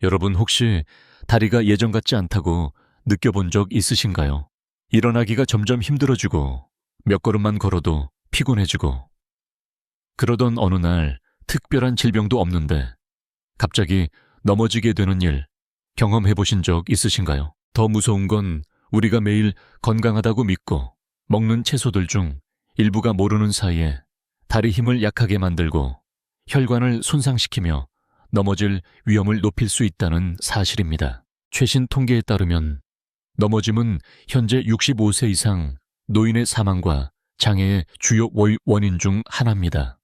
여러분 혹시 다리가 예전 같지 않다고 느껴본 적 있으신가요? 일어나기가 점점 힘들어지고 몇 걸음만 걸어도 피곤해지고 그러던 어느 날 특별한 질병도 없는데 갑자기 넘어지게 되는 일 경험해 보신 적 있으신가요? 더 무서운 건 우리가 매일 건강하다고 믿고 먹는 채소들 중 일부가 모르는 사이에 다리 힘을 약하게 만들고 혈관을 손상시키며 넘어질 위험을 높일 수 있다는 사실입니다. 최신 통계에 따르면 넘어짐은 현재 65세 이상 노인의 사망과 장애의 주요 원인 중 하나입니다.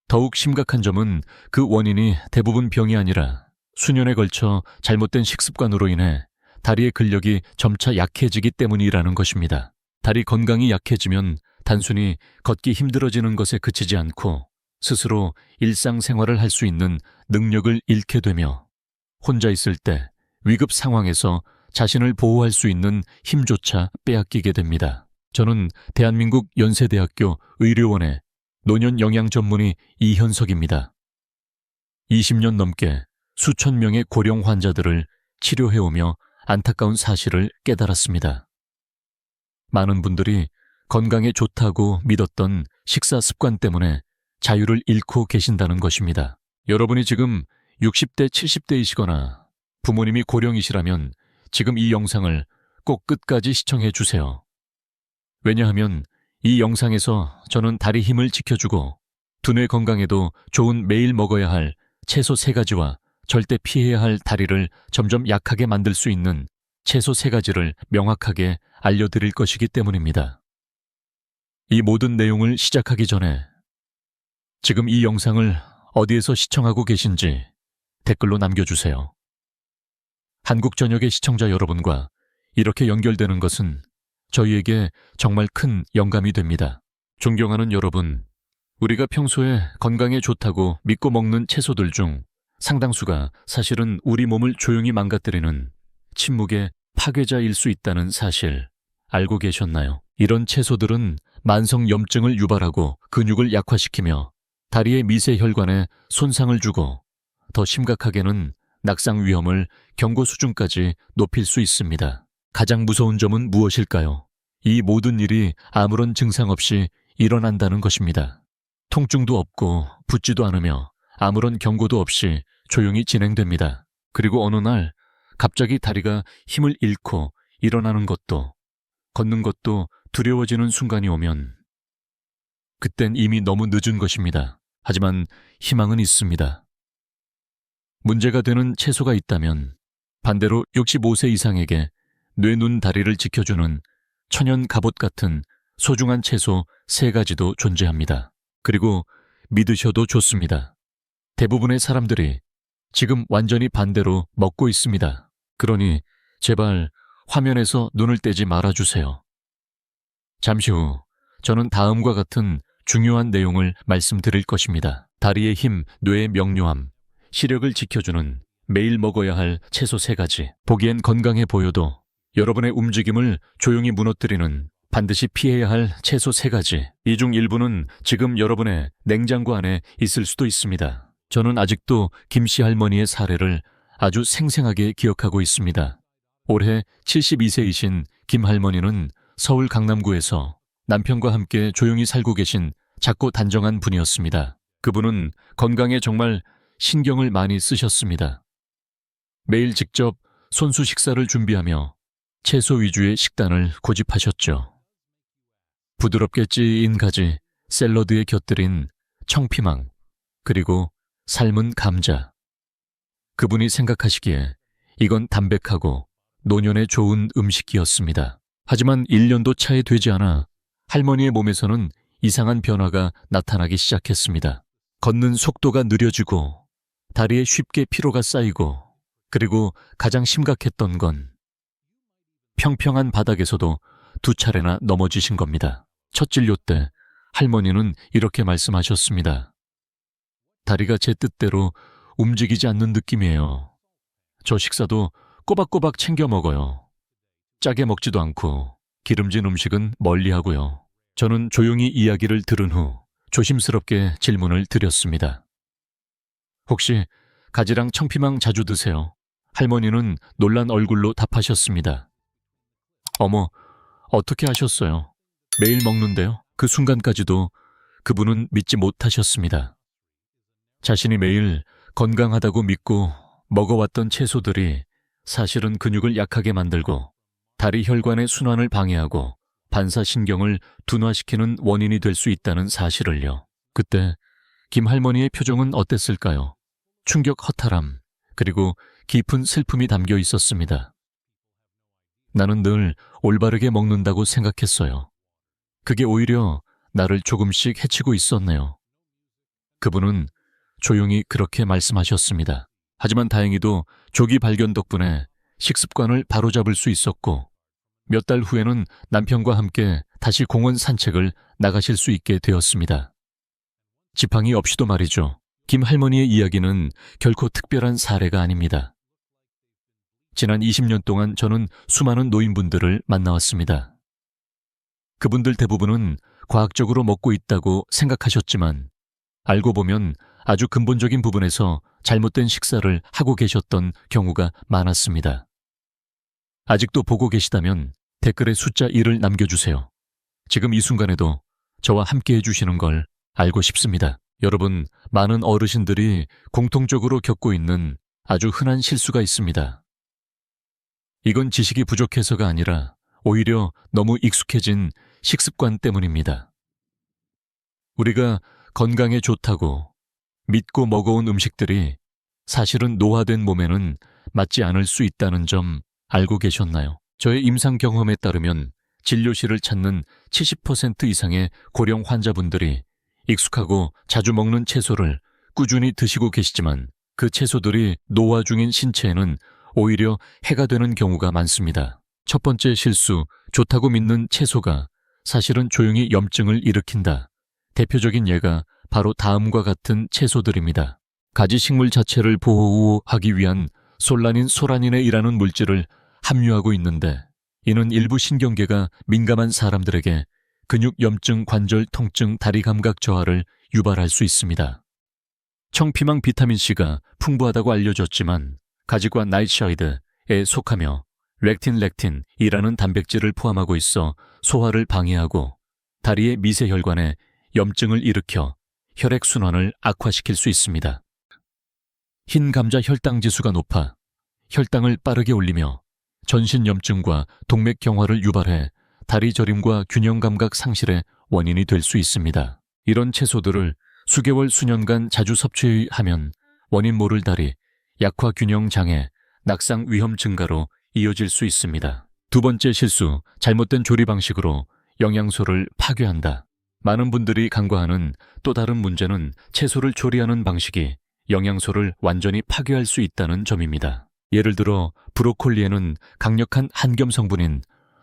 더욱 심각한 점은 그 원인이 대부분 병이 아니라 수년에 걸쳐 잘못된 식습관으로 인해 다리의 근력이 점차 약해지기 때문이라는 것입니다. 다리 건강이 약해지면 단순히 걷기 힘들어지는 것에 그치지 않고 스스로 일상생활을 할 수 있는 능력을 잃게 되며 혼자 있을 때 위급 상황에서 자신을 보호할 수 있는 힘조차 빼앗기게 됩니다. 저는 대한민국 연세대학교 의료원의 노년 영양 전문의 이현석입니다. 20년 넘게 수천 명의 고령 환자들을 치료해오며 안타까운 사실을 깨달았습니다. 많은 분들이 건강에 좋다고 믿었던 식사 습관 때문에 자유를 잃고 계신다는 것입니다. 여러분이 지금 60대, 70대이시거나 부모님이 고령이시라면 지금 이 영상을 꼭 끝까지 시청해 주세요. 왜냐하면 이 영상에서 저는 다리 힘을 지켜주고 두뇌 건강에도 좋은 매일 먹어야 할 채소 3가지와 절대 피해야 할 다리를 점점 약하게 만들 수 있는 채소 3가지를 명확하게 알려드릴 것이기 때문입니다. 이 모든 내용을 시작하기 전에 지금 이 영상을 어디에서 시청하고 계신지 댓글로 남겨주세요. 한국 전역의 시청자 여러분과 이렇게 연결되는 것은 저희에게 정말 큰 영감이 됩니다. 존경하는 여러분, 우리가 평소에 건강에 좋다고 믿고 먹는 채소들 중 상당수가 사실은 우리 몸을 조용히 망가뜨리는 침묵의 파괴자일 수 있다는 사실 알고 계셨나요? 이런 채소들은 만성 염증을 유발하고 근육을 약화시키며 다리의 미세 혈관에 손상을 주고 더 심각하게는 낙상 위험을 경고 수준까지 높일 수 있습니다. 가장 무서운 점은 무엇일까요? 이 모든 일이 아무런 증상 없이 일어난다는 것입니다. 통증도 없고 붓지도 않으며 아무런 경고도 없이 조용히 진행됩니다. 그리고 어느 날 갑자기 다리가 힘을 잃고 일어나는 것도 걷는 것도 두려워지는 순간이 오면 그땐 이미 너무 늦은 것입니다. 하지만 희망은 있습니다. 문제가 되는 채소가 있다면 반대로 65세 이상에게 뇌, 눈, 다리를 지켜주는 천연 갑옷 같은 소중한 채소 3가지도 존재합니다. 그리고 믿으셔도 좋습니다. 대부분의 사람들이 지금 완전히 반대로 먹고 있습니다. 그러니 제발 화면에서 눈을 떼지 말아주세요. 잠시 후 저는 다음과 같은 중요한 내용을 말씀드릴 것입니다. 다리의 힘, 뇌의 명료함, 시력을 지켜주는 매일 먹어야 할 채소 3가지. 보기엔 건강해 보여도 여러분의 움직임을 조용히 무너뜨리는 반드시 피해야 할 채소 3가지. 이 중 일부는 지금 여러분의 냉장고 안에 있을 수도 있습니다. 저는 아직도 김씨 할머니의 사례를 아주 생생하게 기억하고 있습니다. 올해 72세이신 김 할머니는 서울 강남구에서 남편과 함께 조용히 살고 계신 작고 단정한 분이었습니다. 그분은 건강에 정말 신경을 많이 쓰셨습니다. 매일 직접 손수 식사를 준비하며 채소 위주의 식단을 고집하셨죠. 부드럽게 찌인 가지 샐러드에 곁들인 청피망, 그리고 삶은 감자. 그분이 생각하시기에 이건 담백하고 노년에 좋은 음식이었습니다. 하지만 1년도 차에 되지 않아 할머니의 몸에서는 이상한 변화가 나타나기 시작했습니다. 걷는 속도가 느려지고 다리에 쉽게 피로가 쌓이고 그리고 가장 심각했던 건 평평한 바닥에서도 2차례나 넘어지신 겁니다. 첫 진료 때 할머니는 이렇게 말씀하셨습니다. 다리가 제 뜻대로 움직이지 않는 느낌이에요. 저 식사도 꼬박꼬박 챙겨 먹어요. 짜게 먹지도 않고 기름진 음식은 멀리하고요. 저는 조용히 이야기를 들은 후 조심스럽게 질문을 드렸습니다. 혹시 가지랑 청피망 자주 드세요? 할머니는 놀란 얼굴로 답하셨습니다. 어머, 어떻게 하셨어요? 매일 먹는데요. 그 순간까지도 그분은 믿지 못하셨습니다. 자신이 매일 건강하다고 믿고 먹어왔던 채소들이 사실은 근육을 약하게 만들고 다리 혈관의 순환을 방해하고 반사신경을 둔화시키는 원인이 될 수 있다는 사실을요. 그때 김 할머니의 표정은 어땠을까요? 충격, 허탈함, 그리고 깊은 슬픔이 담겨 있었습니다. 나는 늘 올바르게 먹는다고 생각했어요. 그게 오히려 나를 조금씩 해치고 있었네요. 그분은 조용히 그렇게 말씀하셨습니다. 하지만 다행히도 조기 발견 덕분에 식습관을 바로잡을 수 있었고 몇 달 후에는 남편과 함께 다시 공원 산책을 나가실 수 있게 되었습니다. 지팡이 없이도 말이죠. 김 할머니의 이야기는 결코 특별한 사례가 아닙니다. 지난 20년 동안 저는 수많은 노인분들을 만나왔습니다. 그분들 대부분은 과학적으로 먹고 있다고 생각하셨지만 알고 보면 아주 근본적인 부분에서 잘못된 식사를 하고 계셨던 경우가 많았습니다. 아직도 보고 계시다면 댓글에 숫자 1을 남겨주세요. 지금 이 순간에도 저와 함께 해주시는 걸 알고 싶습니다. 여러분, 많은 어르신들이 공통적으로 겪고 있는 아주 흔한 실수가 있습니다. 이건 지식이 부족해서가 아니라 오히려 너무 익숙해진 식습관 때문입니다. 우리가 건강에 좋다고 믿고 먹어온 음식들이 사실은 노화된 몸에는 맞지 않을 수 있다는 점 알고 계셨나요? 저의 임상 경험에 따르면 진료실을 찾는 70% 이상의 고령 환자분들이 익숙하고 자주 먹는 채소를 꾸준히 드시고 계시지만 그 채소들이 노화 중인 신체에는 오히려 해가 되는 경우가 많습니다. 첫 번째 실수, 좋다고 믿는 채소가 사실은 조용히 염증을 일으킨다. 대표적인 예가 바로 다음과 같은 채소들입니다. 가지 식물 자체를 보호하기 위한 솔라닌, 소라닌이라는 물질을 함유하고 있는데 이는 일부 신경계가 민감한 사람들에게 근육 염증, 관절 통증, 다리 감각 저하를 유발할 수 있습니다. 청피망 비타민C가 풍부하다고 알려졌지만 가지과 나이트샤이드에 속하며 렉틴이라는 단백질을 포함하고 있어 소화를 방해하고 다리의 미세혈관에 염증을 일으켜 혈액순환을 악화시킬 수 있습니다. 흰 감자 혈당 지수가 높아 혈당을 빠르게 올리며 전신염증과 동맥경화를 유발해 다리 저림과 균형 감각 상실의 원인이 될 수 있습니다. 이런 채소들을 수개월, 수년간 자주 섭취하면 원인 모를 다리, 약화 균형 장애, 낙상 위험 증가로 이어질 수 있습니다. 두 번째 실수, 잘못된 조리 방식으로 영양소를 파괴한다. 많은 분들이 간과하는 또 다른 문제는 채소를 조리하는 방식이 영양소를 완전히 파괴할 수 있다는 점입니다. 예를 들어 브로콜리에는 강력한 한겸 성분인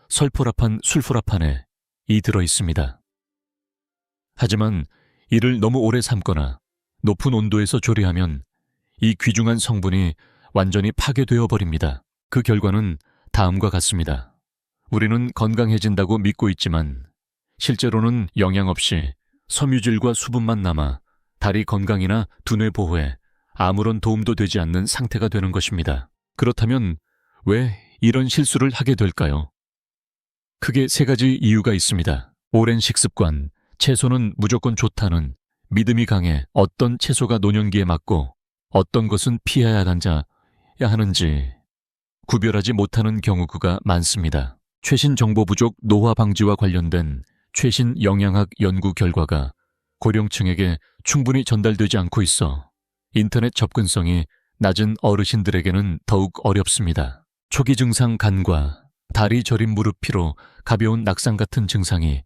설포라판, 술포라판에 들어 있습니다. 하지만 이를 너무 오래 삶거나 높은 온도에서 조리하면 이 귀중한 성분이 완전히 파괴되어 버립니다. 그 결과는 다음과 같습니다. 우리는 건강해진다고 믿고 있지만 실제로는 영양 없이 섬유질과 수분만 남아 다리 건강이나 두뇌 보호에 아무런 도움도 되지 않는 상태가 되는 것입니다. 그렇다면 왜 이런 실수를 하게 될까요? 크게 세 가지 이유가 있습니다. 오랜 식습관, 채소는 무조건 좋다는 믿음이 강해 어떤 채소가 노년기에 맞고 어떤 것은 피해야 하는지 구별하지 못하는 경우가 많습니다. 최신 정보 부족 노화 방지와 관련된 최신 영양학 연구 결과가 고령층에게 충분히 전달되지 않고 있어 인터넷 접근성이 낮은 어르신들에게는 더욱 어렵습니다. 초기 증상 간과 다리 저림, 무릎 피로, 가벼운 낙상 같은 증상이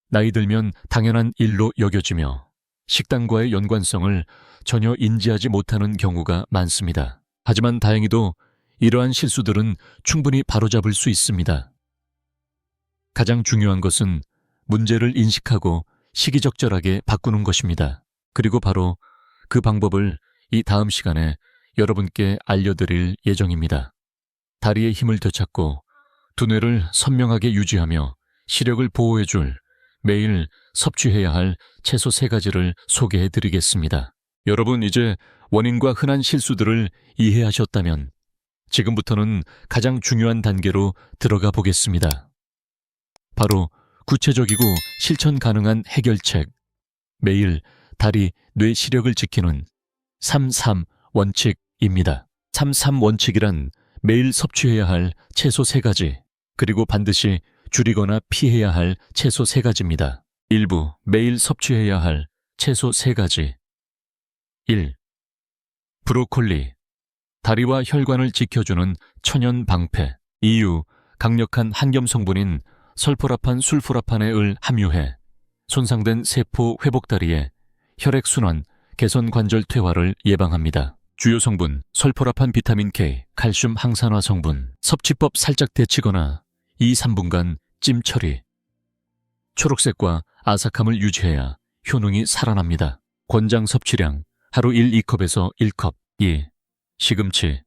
나이 들면 당연한 일로 여겨지며 식단과의 연관성을 전혀 인지하지 못하는 경우가 많습니다. 하지만 다행히도 이러한 실수들은 충분히 바로잡을 수 있습니다. 가장 중요한 것은 문제를 인식하고 시기적절하게 바꾸는 것입니다. 그리고 바로 그 방법을 이 다음 시간에 여러분께 알려드릴 예정입니다. 다리의 힘을 되찾고 두뇌를 선명하게 유지하며 시력을 보호해줄 매일 섭취해야 할 채소 3가지를 소개해드리겠습니다. 여러분, 이제 원인과 흔한 실수들을 이해하셨다면 지금부터는 가장 중요한 단계로 들어가 보겠습니다. 바로 구체적이고 실천 가능한 해결책. 매일 다리, 뇌 시력을 지키는 3-3 원칙입니다. 3-3 원칙이란 매일 섭취해야 할 채소 3가지, 그리고 반드시 줄이거나 피해야 할 채소 3가지입니다. 일부 매일 섭취해야 할 채소 3가지. 1. 브로콜리. 다리와 혈관을 지켜주는 천연 방패. 이유, 강력한 항염 성분인 설포라판 술포라판에 을 함유해 손상된 세포 회복다리에 혈액순환, 개선 관절 퇴화를 예방합니다. 주요 성분, 설포라판 비타민 K, 칼슘 항산화 성분. 섭취법 살짝 데치거나 2-3분간 찜 처리. 초록색과 아삭함을 유지해야 효능이 살아납니다. 권장 섭취량 하루 1-2컵에서 1컵. 2. 시금치.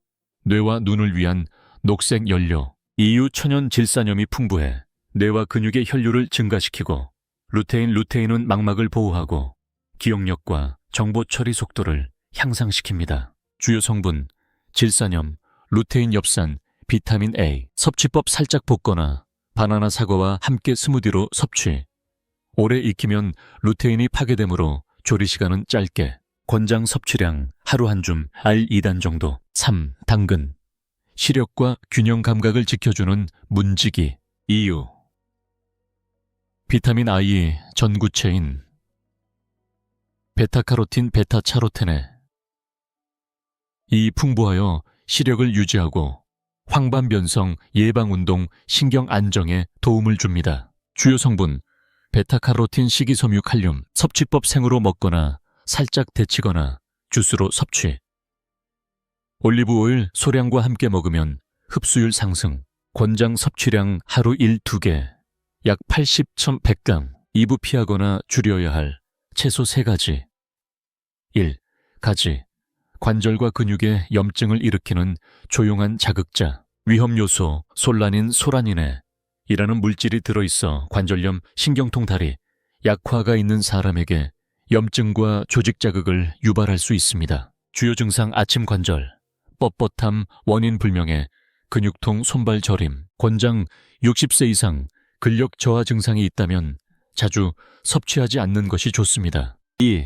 뇌와 눈을 위한 녹색 연료. 이유, 천연 질산염이 풍부해 뇌와 근육의 혈류를 증가시키고 루테인은 망막을 보호하고 기억력과 정보 처리 속도를 향상시킵니다. 주요 성분, 질산염, 루테인 엽산, 비타민 A. 섭취법 살짝 볶거나 바나나 사과와 함께 스무디로 섭취. 오래 익히면 루테인이 파괴되므로 조리 시간은 짧게. 권장 섭취량 하루 한 줌, 알 2단 정도. 3. 당근. 시력과 균형 감각을 지켜주는 문지기. 이유, 비타민 I 전구체인 베타카로틴 베타차로텐에 이 풍부하여 시력을 유지하고 황반변성 예방운동 신경 안정에 도움을 줍니다. 주요 성분, 베타카로틴 식이섬유 칼륨. 섭취법 생으로 먹거나 살짝 데치거나 주스로 섭취. 올리브오일 소량과 함께 먹으면 흡수율 상승. 권장 섭취량 하루 1-2개, 약 80-100g. 2부 피하거나 줄여야 할 채소 3가지. 1. 가지. 관절과 근육에 염증을 일으키는 조용한 자극자. 위험요소 솔라닌, 소라닌에 이라는 물질이 들어있어 관절염, 신경통 다리, 약화가 있는 사람에게 염증과 조직 자극을 유발할 수 있습니다. 주요 증상, 아침 관절, 뻣뻣함, 원인 불명의 근육통, 손발 저림. 권장 60세 이상 근력 저하 증상이 있다면 자주 섭취하지 않는 것이 좋습니다. 2.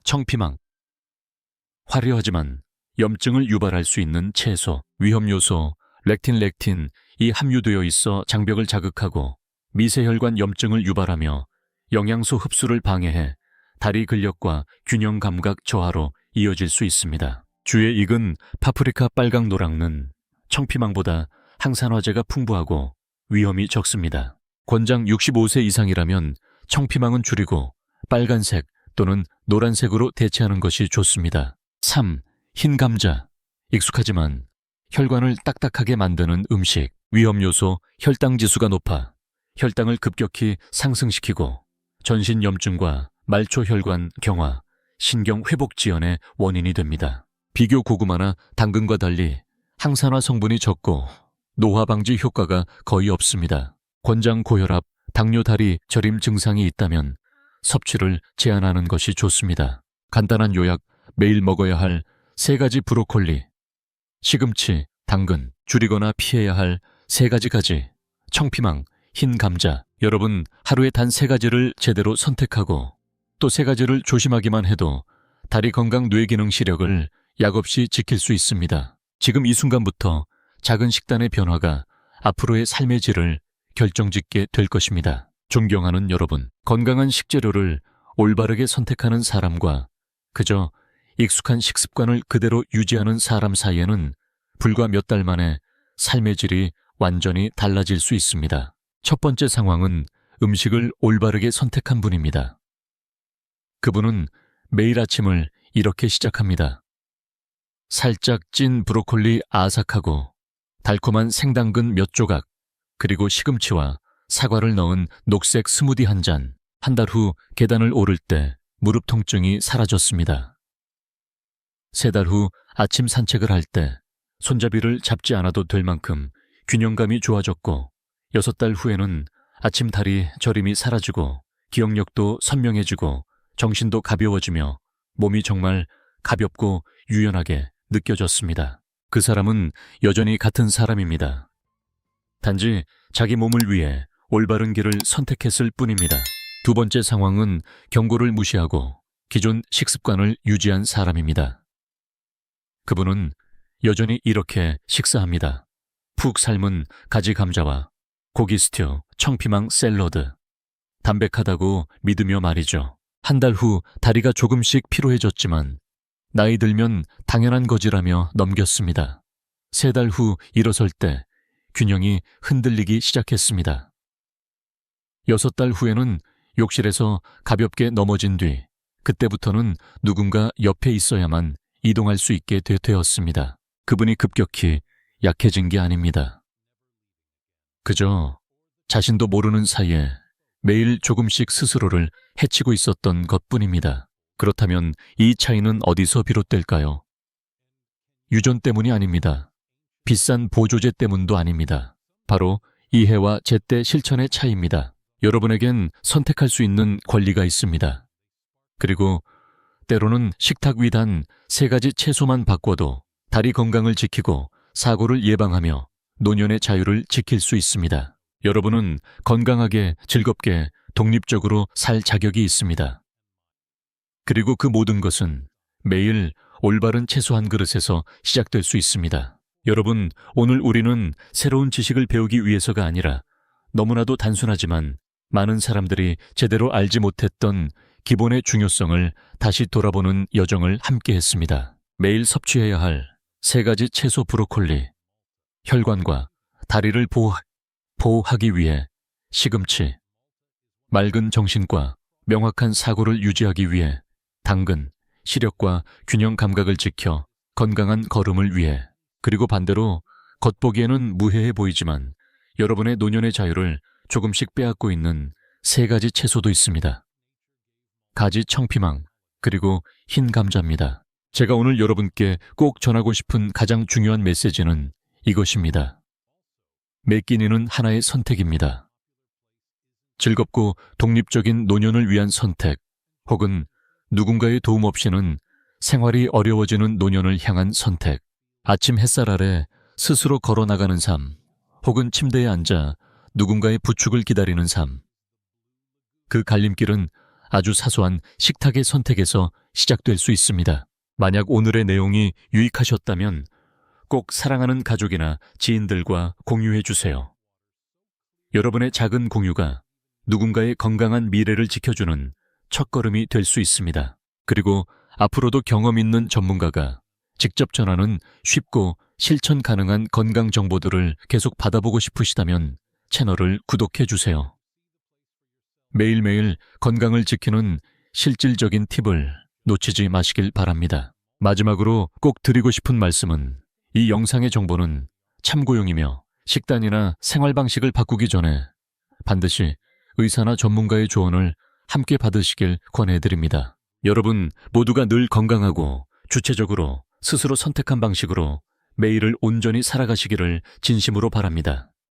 청피망. 화려하지만 염증을 유발할 수 있는 채소. 위험요소 렉틴이 함유되어 있어 장벽을 자극하고 미세혈관 염증을 유발하며 영양소 흡수를 방해해 다리 근력과 균형 감각 저하로 이어질 수 있습니다. 주에 익은 파프리카 빨강 노랑은 청피망보다 항산화제가 풍부하고 위험이 적습니다. 권장 65세 이상이라면 청피망은 줄이고 빨간색 또는 노란색으로 대체하는 것이 좋습니다. 3. 흰 감자. 익숙하지만 혈관을 딱딱하게 만드는 음식. 위험요소 혈당 지수가 높아 혈당을 급격히 상승시키고 전신 염증과 말초혈관 경화, 신경 회복 지연의 원인이 됩니다. 비교 고구마나 당근과 달리 항산화 성분이 적고 노화 방지 효과가 거의 없습니다. 권장 고혈압, 당뇨 다리 저림 증상이 있다면 섭취를 제한하는 것이 좋습니다. 간단한 요약, 매일 먹어야 할 3가지 브로콜리, 시금치, 당근, 줄이거나 피해야 할 3가지 가지, 청피망, 흰 감자. 여러분, 하루에 단 3가지를 제대로 선택하고 또 3가지를 조심하기만 해도 다리 건강, 뇌 기능, 시력을 약없이 지킬 수 있습니다. 지금 이 순간부터 작은 식단의 변화가 앞으로의 삶의 질을 결정짓게 될 것입니다. 존경하는 여러분, 건강한 식재료를 올바르게 선택하는 사람과 그저 익숙한 식습관을 그대로 유지하는 사람 사이에는 불과 몇 달 만에 삶의 질이 완전히 달라질 수 있습니다. 첫 번째 상황은 음식을 올바르게 선택한 분입니다. 그분은 매일 아침을 이렇게 시작합니다. 살짝 찐 브로콜리 아삭하고 달콤한 생당근 몇 조각, 그리고 시금치와 사과를 넣은 녹색 스무디 한 잔. 한 달 후 계단을 오를 때 무릎 통증이 사라졌습니다. 3달 후 아침 산책을 할 때 손잡이를 잡지 않아도 될 만큼 균형감이 좋아졌고 6달 후에는 아침 다리 저림이 사라지고 기억력도 선명해지고 정신도 가벼워지며 몸이 정말 가볍고 유연하게 느껴졌습니다. 그 사람은 여전히 같은 사람입니다. 단지 자기 몸을 위해 올바른 길을 선택했을 뿐입니다. 두 번째 상황은 경고를 무시하고 기존 식습관을 유지한 사람입니다. 그분은 여전히 이렇게 식사합니다. 푹 삶은 가지 감자와 고기 스튜, 청피망 샐러드. 담백하다고 믿으며 말이죠. 한 달 후 다리가 조금씩 피로해졌지만 나이 들면 당연한 거지라며 넘겼습니다. 3달 후 일어설 때 균형이 흔들리기 시작했습니다. 6달 후에는 욕실에서 가볍게 넘어진 뒤 그때부터는 누군가 옆에 있어야만 이동할 수 있게 되었습니다. 그분이 급격히 약해진 게 아닙니다. 그저 자신도 모르는 사이에 매일 조금씩 스스로를 해치고 있었던 것뿐입니다. 그렇다면 이 차이는 어디서 비롯될까요? 유전 때문이 아닙니다. 비싼 보조제 때문도 아닙니다. 바로 이해와 제때 실천의 차이입니다. 여러분에겐 선택할 수 있는 권리가 있습니다. 그리고 때로는 식탁 위 단 3가지 채소만 바꿔도 다리 건강을 지키고 사고를 예방하며 노년의 자유를 지킬 수 있습니다. 여러분은 건강하게, 즐겁게, 독립적으로 살 자격이 있습니다. 그리고 그 모든 것은 매일 올바른 채소 한 그릇에서 시작될 수 있습니다. 여러분, 오늘 우리는 새로운 지식을 배우기 위해서가 아니라 너무나도 단순하지만 많은 사람들이 제대로 알지 못했던 기본의 중요성을 다시 돌아보는 여정을 함께 했습니다. 매일 섭취해야 할 3가지 채소 브로콜리, 혈관과 다리를 보호하기 위해 시금치, 맑은 정신과 명확한 사고를 유지하기 위해 당근, 시력과 균형 감각을 지켜 건강한 걸음을 위해, 그리고 반대로 겉보기에는 무해해 보이지만 여러분의 노년의 자유를 조금씩 빼앗고 있는 3가지 채소도 있습니다. 가지 청피망, 그리고 흰 감자입니다. 제가 오늘 여러분께 꼭 전하고 싶은 가장 중요한 메시지는 이것입니다. 매 끼니는 하나의 선택입니다. 즐겁고 독립적인 노년을 위한 선택, 혹은 누군가의 도움 없이는 생활이 어려워지는 노년을 향한 선택. 아침 햇살 아래 스스로 걸어나가는 삶, 혹은 침대에 앉아 누군가의 부축을 기다리는 삶. 그 갈림길은 아주 사소한 식탁의 선택에서 시작될 수 있습니다. 만약 오늘의 내용이 유익하셨다면 꼭 사랑하는 가족이나 지인들과 공유해 주세요. 여러분의 작은 공유가 누군가의 건강한 미래를 지켜주는 첫걸음이 될 수 있습니다. 그리고 앞으로도 경험 있는 전문가가 직접 전하는 쉽고 실천 가능한 건강 정보들을 계속 받아보고 싶으시다면 채널을 구독해 주세요. 매일매일 건강을 지키는 실질적인 팁을 놓치지 마시길 바랍니다. 마지막으로 꼭 드리고 싶은 말씀은 이 영상의 정보는 참고용이며 식단이나 생활 방식을 바꾸기 전에 반드시 의사나 전문가의 조언을 함께 받으시길 권해드립니다. 여러분 모두가 늘 건강하고 주체적으로 스스로 선택한 방식으로 매일을 온전히 살아가시기를 진심으로 바랍니다.